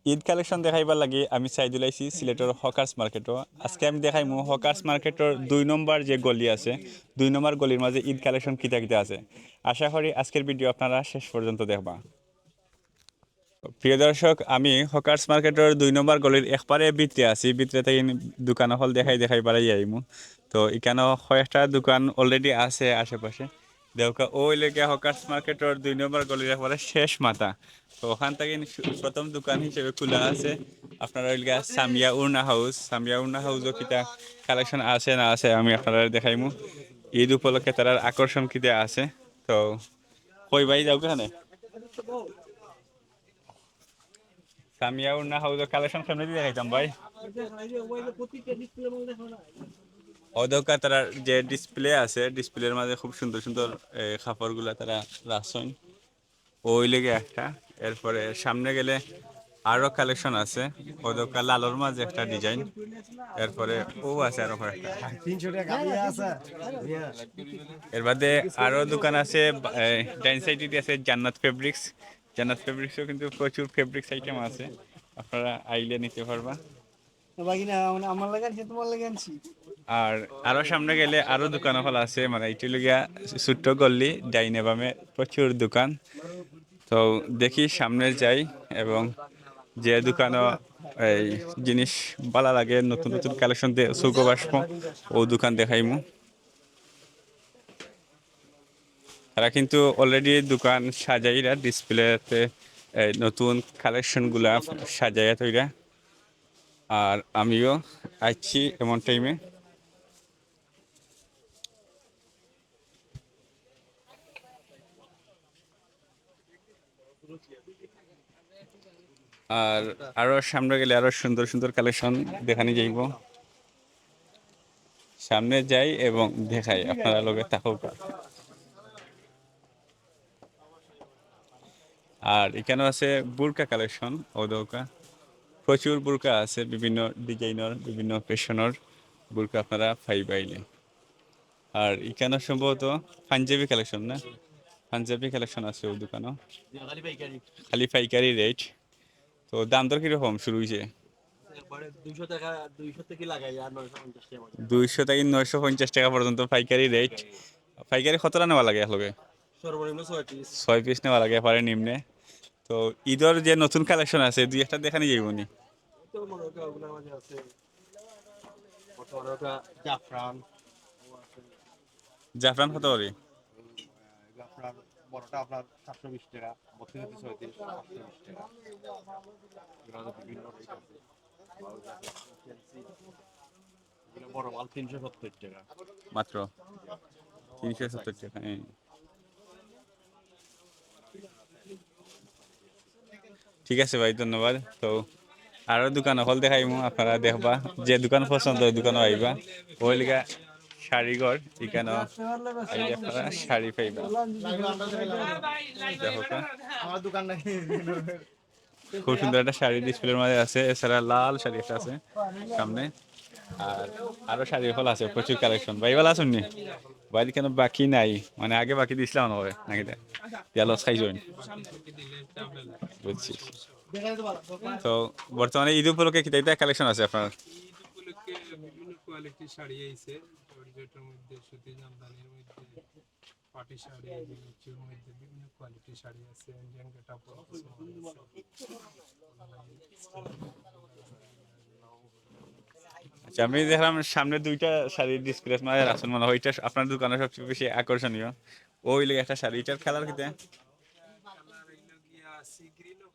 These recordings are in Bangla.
ঈদ কালেকশন দেখাইবার লাগে আমি সাইদুল আইছি সিলেটের হকার্স মার্কেটও। আজকে আমি দেখাইমু হকার্স মার্কেটের 2 নম্বর যে গলি আছে, 2 নম্বর গলির মাঝে ঈদ কালেকশন কিতা কিতা আছে। আশা করি আজকের ভিডিও আপনারা শেষ পর্যন্ত দেখবা। প্রিয় দর্শক, আমি হকার্স মার্কেটের 2 নম্বর গলির একবারে ভিতরে আছি। ভিতরে থেকে দোকান হল দেখাই বাড়াই আইমু। তো এখানেও কয়েকটা দোকান অলরেডি আছে আশেপাশে। দেউকা ওই লেগে হকার্স মার্কেটের 2 নম্বর গলির একবারে শেষ মাথা। তো ওখান থেকে প্রথম দোকান হিসেবে খোলা আছে আপনারা ওইলিগা সামিয়া উর্না হাউস। সামিয়া উর্না হাউসও কিতা কালেকশন আছে না আছে আমি আপনারা দেখাইমু। ঈদ উপলক্ষে তার আকর্ষণ কিতা আছে। তো কই ভাই যাও কেন সামিয়া উর্না হাউসের কালেকশন সামনে দিয়ে দেখাইতাম ভাই। অদকা তারা যে ডিসপ্লে আছে, ডিসপ্লের মাঝে খুব সুন্দর সুন্দর কাপড়গুলা তারা রাখছেন ওই লেগে একটা। এরপরে সামনে গেলে আরো কালেকশন আছে। অদকা লালোর মাঝে একটা ডিজাইন। এরপরে ও আছে আরো কয়েকটা। এর বাদে আরো দোকান আছে। ডাইন সাইডে আছে জান্নাত ফেব্রিক্স। জান্নাত ফেব্রিক্সও কিন্তু প্রচুর ফেব্রিক্স আইটেম আছে, আপনারা আইলে নিতে পারবা। আমার লাগে আনছি তোমার লাগে আনছি। আর আরো সামনে গেলে আরো দোকান হল আছে, মানে এইটি লগিয়া ছোট্ট গল্লি ডাইনে বামে প্রচুর দোকান। তো দেখি সামনে যাই এবং যে দোকানও এই জিনিস ভালো লাগে, নতুন নতুন কালেকশন দিয়ে চৌকো বাসবো ও দোকান দেখাইমু। তারা কিন্তু অলরেডি দোকান সাজাইরা ডিসপ্লেতে নতুন কালেকশনগুলা সাজাইয়া তৈরা। আর আমিও আইছি এমন টাইমে। আর আরো সামনে গেলে আরো সুন্দর সুন্দর কালেকশন দেখানি যাইব। সামনে যাই এবং দেখাই আপনারা লগে থাকুক। আর এখানেও আছে বুরকা কালেকশন ওদৌকা। প্রচুর বুরকা আছে, বিভিন্ন ডিজাইনের বিভিন্ন ফ্যাশনের বুরকা আপনারা পাইলে। আর এখানে সম্ভবত পাঞ্জাবি কালেকশন না, পাঞ্জাবি কালেকশন আছে ওই দোকানও। খালি পাইকারি রেট। তো দাম দর কিরকম শুরু হয়েছে? 200 থেকে 950 টাকা পর্যন্ত পাইকারি রেট। পাইকারি কতটা নেওয়া লাগে একলগে? 6 পিস নেওয়া লাগে পারে নিম্নে। তো ঈদের যে নতুন কালেকশন আছে দুই একটা দেখানি যাইব নি? জাফরান কত করে? বড়টা আপনার 420 টাকা, 32 36 720 টাকা। বড় মাল 370 টাকা মাত্র 370 টাকা। ঠিক আছে ভাই, ধন্যবাদ। তো আরো দোকান হল দেখাইমু, আপনারা দেখবা যে দোকান পছন্দ ওই দোকানে আইবা। ওই লিগা শাড়িঘর এখানে আইলে আপনারা শাড়ি পাইবা। দেখো আমার দোকান নাকি খুব সুন্দর একটা শাড়ি ডিসপ্লের মধ্যে আছে। এছাড়া লাল শাড়ি একটা আছে সামনে। আর আরো শাড়ির ফল আছে, প্রচুর কালেকশন। ভাই ভালো আছেন নি? ভাই কেন বাকি নাই, মানে আগে বাকি দিছিলাম না হবে নাকি? লস খাইছেন বুঝছি। তো বর্তমানে ঈদ উপলক্ষে কি কালেকশন আছে আপনার? ঈদ উপলক্ষে বিভিন্ন কোয়ালিটির শাড়ি আইছে, জর্জেটের মধ্যে, সুতি জামদানির মধ্যে, পাটি শাড়ি, মিনিচুর মধ্যে বিভিন্ন কোয়ালিটির শাড়ি আছে। ইন্ডিয়ান গেটআপ আচ্ছা, আমি দেখলাম সামনে দুইটা শাড়ি ডিসপ্লে মানে রাখছেন, মনে হয় ওইটা আপনার দোকানে সবচেয়ে বেশি আকর্ষণীয়। ওই লেগে একটা শাড়ি, এটার কালার কিতে? কালার হইলো গিয়া সি গ্রিন ও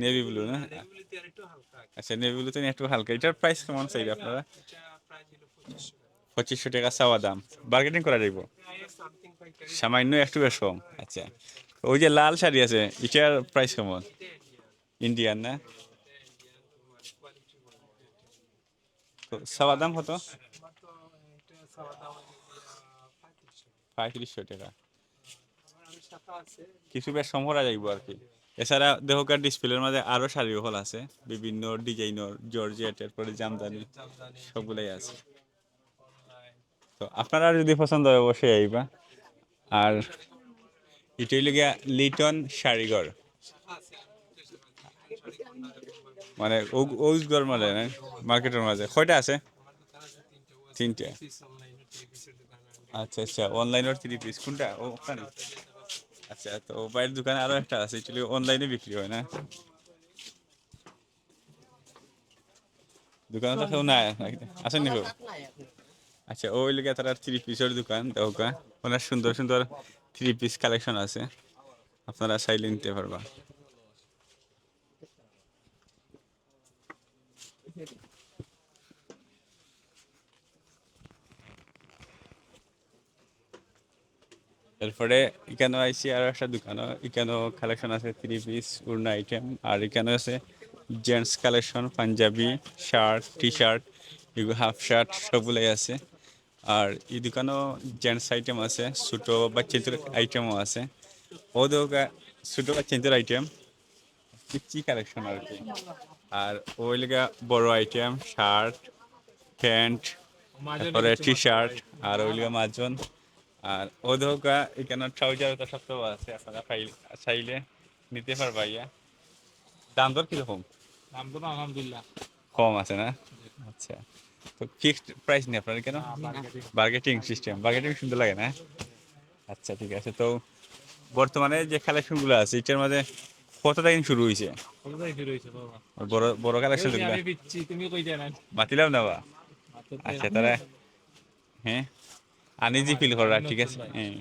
নেভি ব্লু না? নেভিগুলিতে আর একটু হালকা। আচ্ছা, নেভি ব্লু তো একটু হালকা। এটার প্রাইস কেমন চাইবে আপনারা? এটা প্রাইস হলো 2500 টাকা। 2500 টাকা চাওয়া দাম, বার্গেটিং করা যাইব সামথিং পাইকারি সামান্য একটু বেশ কম। আচ্ছা, ওই যে লাল শাড়ি আছে এটার প্রাইস কেমন? এটা ইন্ডিয়ান। ইন্ডিয়ান না? এটা ইন্ডিয়ান তোমার কোয়ালিটি বলতে তো চাওয়া দাম কত? আমার তো এটা সাদা দাম হইলো গিয়া 3500 টাকা। 3500 টাকা। আমার আমি সাথে আছে কিছু বেশ কম করা যাইব আর কি। এছাড়া দেহকার ডিসপ্লের মধ্যে আরো শাড়ি হল আছে, বিভিন্ন ডিজাইনের জর্জেট, এরপরে জামদানি জামদানি, সবগুলাই আছে। অনলাইন। তো আপনারা যদি পছন্দ হয় অবশ্যই আইবা। আর এটাই গিয়া লিটন শাড়িঘর। আছে দেশের মাঝে শাড়ি কর্নারে মানে ওইগুলোর মাঝে না মার্কেটের মাঝে কয়টা আছে? আমার দোকান আছে তিনটে ও আছে তিনটে। পিস অনলাইনে টিভিসের দোকান আছে আচ্ছা আচ্ছা, অনলাইনের 3 পিস কোনটা ও ওখানে? আচ্ছা, তো বাইরের দোকানে আরো একটা আছে, এগুলি অনলাইনে বিক্রি হয় না? দোকানে তো কেউ নাই আসেন নি কেউ? আচ্ছা, ওই লিগে তার 3 পিসের দোকান দেখা, অনেক সুন্দর সুন্দর 3 পিস কালেকশন আছে, আপনারা চাইলে নিতে পারবা। এরপরে এখানেও আইসি আর একটা দোকানও, এখানেও কালেকশন আছে 3 পিস উড়না আইটেম, আর এখানে আছে জেন্টস কালেকশন, পাঞ্জাবি শার্ট, টি শার্ট, এগুলো হাফ শার্ট সবগুলোই আছে। আর এই দোকানেও জেন্টস আইটেম আছে, ছোটো বাচ্চাদের আইটেমও আছে। ও দেখা ছোটো বাচ্চাদের আইটেম পিচ্ছি কালেকশন আর কি। আর ওই লেগা বড় আইটেম শার্ট, প্যান্ট, তারপরে টি শার্ট, আর ওই লেগা মাজন। আর ও দেখা এখানে ট্রাউজার তো সবটাও আছে, আপনারা চাইলে নিতে পারবা ইয়া। দাম দর কিরকম? দাম তো আলহামদুলিল্লাহ কম আছে না? আচ্ছা, তো ফিক্সড প্রাইস নেই আপনার কেন? বার্গেটিং সিস্টেম, বার্গেটিং সুন্দর লাগে না? আচ্ছা ঠিক আছে। তো বর্তমানে যে কালেকশনগুলো আছে এটার মাঝে কত টাকা শুরু হয়েছে? কোথায় শুরু হয়েছে বাবা? বড় বড় কালেকশন যেগুলো আমি পিচ্ছি, তুমি কই জানা? মাতিলাম না বা? আচ্ছা তারা, হ্যাঁ, আনইজি ফিল করা, ঠিক আছে হ্যাঁ।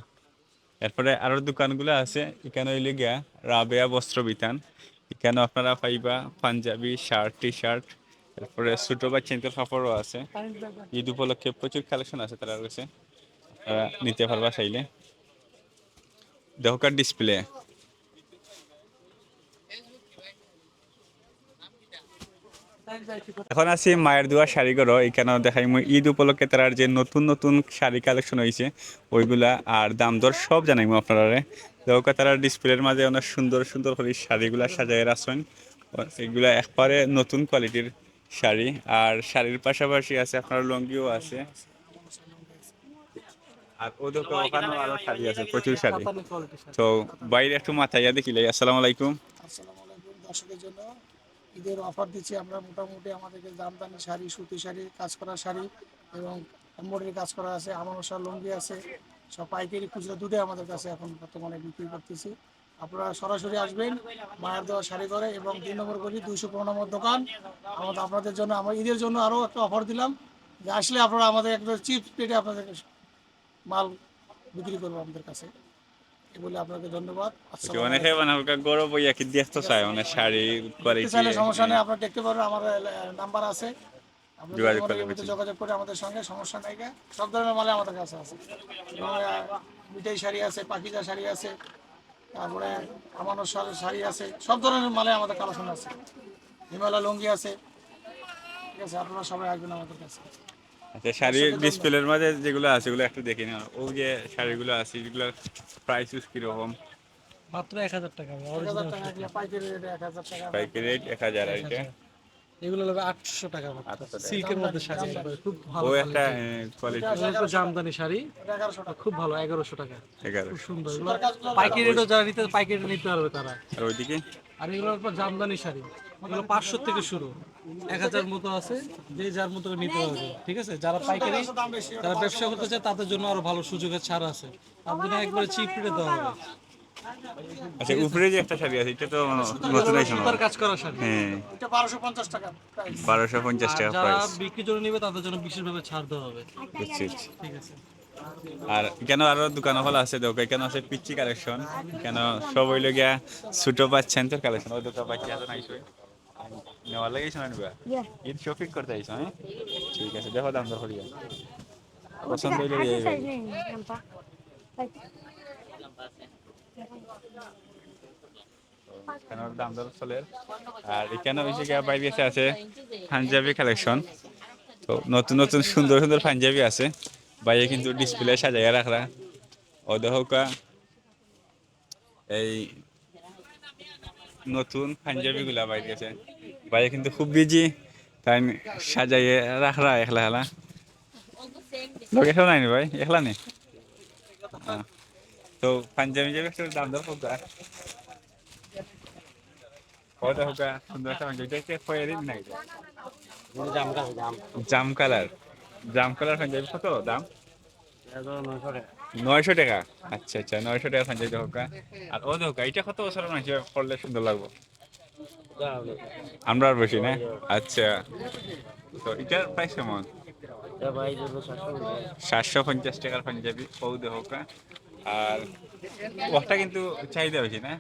এরপরে আরো দোকানগুলো আছে, এখানে হইলে গিয়া রাবেয়া বস্ত্র বিতান, এখানে আপনারা পাইবা পাঞ্জাবি শার্ট, টি শার্ট, তারপরে ছোট বাচ্চাদের কাপড়ও আছে। ঈদ উপলক্ষে প্রচুর কালেকশন আছে তারা কাছে, আপনারা নিতে পারবা চাইলে। দেহকার ডিসপ্লে। এখন আছি মায়ের দোয়া শাড়িঘর, এখানেও দেখাই মই ঈদ উপলক্ষে তার যে নতুন নতুন শাড়ি কালেকশন হয়েছে ওইগুলা, আর দাম দর সব জানাইমু আপনারা। দেখা তারা ডিসপ্লের মাঝে অনেক সুন্দর সুন্দর করে শাড়িগুলা সাজায় রাখছেন, এগুলা একবারে নতুন কোয়ালিটির শাড়ি। আর শাড়ির পাশাপাশি আছে আপনার লুঙ্গিও আছে, আর ওখানেও আরো শাড়ি আছে, প্রচুর শাড়ি। তো বাইরে একটু মাথায় দেখিলে। আসসালামু আলাইকুম। আসসালামু আলাইকুম। দর্শকের জন্য ঈদের অফার দিচ্ছি আমরা। মোটামুটি আমাদেরকে জামদানি শাড়ি, সুতি শাড়ি, কাজ করা শাড়ি এবং এমব্রয়ডারি কাজ করা আছে, আমানসা লুঙ্গি আছে, সব পাইকারি খুচরা দুটোই আমাদের কাছে এখন বর্তমানে বিক্রি করতেছি। আপনারা সরাসরি আসবেন মায়ের দেওয়া শাড়ি করে, এবং 2 নম্বর গলি 215 নম্বর দোকান। আমাদের আপনাদের জন্য আমরা ঈদের জন্য আরও একটা অফার দিলাম, যে আসলে আপনারা আমাদের একটা চিপ রেটে আপনাদের মাল বিক্রি করবো আমাদের কাছে। এই বলে আপনাকে ধন্যবাদ। আসসালামু অনেকে আলাইকুম। মানে হালকা গরম হইয়া কি দেখতে চায়, মানে শাড়ির দেখতে কোয়ালিটি চাইলে সমস্যা নেই, আপনারা দেখতে পারেন, আমাদের নাম্বার আছে, আপনারা যদি যোগাযোগ মনে করলে করেন বুঝি। যোগাযোগ করে আমাদের সঙ্গে, সমস্যা নাই। সব ধরনের মালে আমাদের কাছে আছে, এবং মিঠাই শাড়ি আছে, পাখিজা শাড়ি আছে, তারপরে আমানো শাড়ি আছে, সব ধরনের মালে আমাদের কালেকশন আছে, হিমালয় লুঙ্গি আছে। ঠিক আছে, আপনারা সবাই আসবেন আমাদের কাছে। আচ্ছা, শাড়ির দর্শকের জন্য ডিসপ্লের মাঝে যেগুলো আছে ওগুলো একটু দেখে নিন। ওই যে শাড়িগুলো আছে যেগুলোর প্রাইস কিরকম? মাত্র 1000 টাকা 1000 টাকা, এগুলো পাইকারি রেটে 1000 টাকা। পাইকারি রেট 1000, আর এটা এগুলো হবে 800 টাকা মাত্র। 800 টাকা। সিল্কের মধ্যে শাড়ি একবারে খুব ভালো ও একটা কোয়ালিটি। কোয়ালিটি এগুলো তো জামদানি শাড়ি, এটা 1100 টাকা। খুব ভালো, 1100 টাকা। 11। খুব সুন্দর এগুলো। পাইকারি রেটও যারা নিতে, পাইকারি নিতে পারবে তারা। আর ওইদিকে আর এগুলোর পর জামদানি শাড়ি, এগুলো 500 থেকে শুরু, 1000 মতো আছে, যে যার মতো করে নিতে পারবে। ঠিক আছে, যারা পাইকারি, যারা ব্যবসা করতে চায় তাদের জন্য আরো ভালো সুযোগের ছাড় আছে, তাদের জন্য একবারে চিপ রেটে দেওয়া হবে। আচ্ছা, উপরে যে একটা শাড়ি আছে এটা তো নতুন আইছে না? সুতার কাজ করা শাড়ি। হ্যাঁ, এটা 1250 টাকা প্রাইস। 1250 আর টাকা যারা প্রাইস। বিক্রির জন্য নিবে তাদের জন্য বিশেষভাবে ছাড় দেওয়া হবে। বুঝছি বুঝছি। ঠিক আছে। আর কেন আরো দোকান খোলা আছে, দেখো কেন আছে পিচ্ছি কালেকশন, কেন সব হইল গিয়া ছোট বাচ্চাদের কালেকশন। ওই দোকান বাচ্চা আছে নাইছো নেওয়ার লাগে শোনা নিবা, ঈদ শপিং করতে আইছো? হ্যাঁ ঠিক আছে, দেখো দাম দর করিয়া পছন্দ হইলে দিয়ে দিবে। কেন দাম দর চলে। আর এখানে হয়েছে গিয়া বাইরে আছে পাঞ্জাবি কালেকশন। তো নতুন নতুন সুন্দর সুন্দর পাঞ্জাবি আছে, বাইরে কিন্তু ডিসপ্লে সাজাইয়া রাখরা। ও দেখো এই নতুন পাঞ্জাবি গুলা বাইরে আছে, বাইরে কিন্তু খুব বিজি, তাই সাজাইয়ে রাখরা একলা একলা। লোক একলা নাই নি ভাই, একলা নেই। তো পাঞ্জাবি যে একটু দাম দর কত? ওটা হোকা সুন্দর একটা পাঞ্জাবি এটা খয়েরি না এটা জাম কালার পাঞ্জাবি কত দাম 900 টাকা আচ্ছা আচ্ছা 900 টাকা পাঞ্জাবি হোকা আর ও হোকা এটা কত বছর মানুষ পড়লে সুন্দর লাগবে আমরা আর বেশি না আচ্ছা তো এটার প্রাইস কেমন 750 টাকার পাঞ্জাবি পৌদে হোকা আর ওটা কিন্তু চাহিদা বেশি না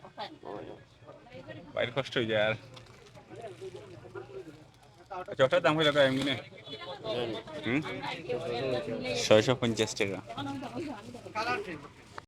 বাইরে কষ্ট হয়ে যায় আর আচ্ছা ওটার দাম হইল এমনি না 650 টাকা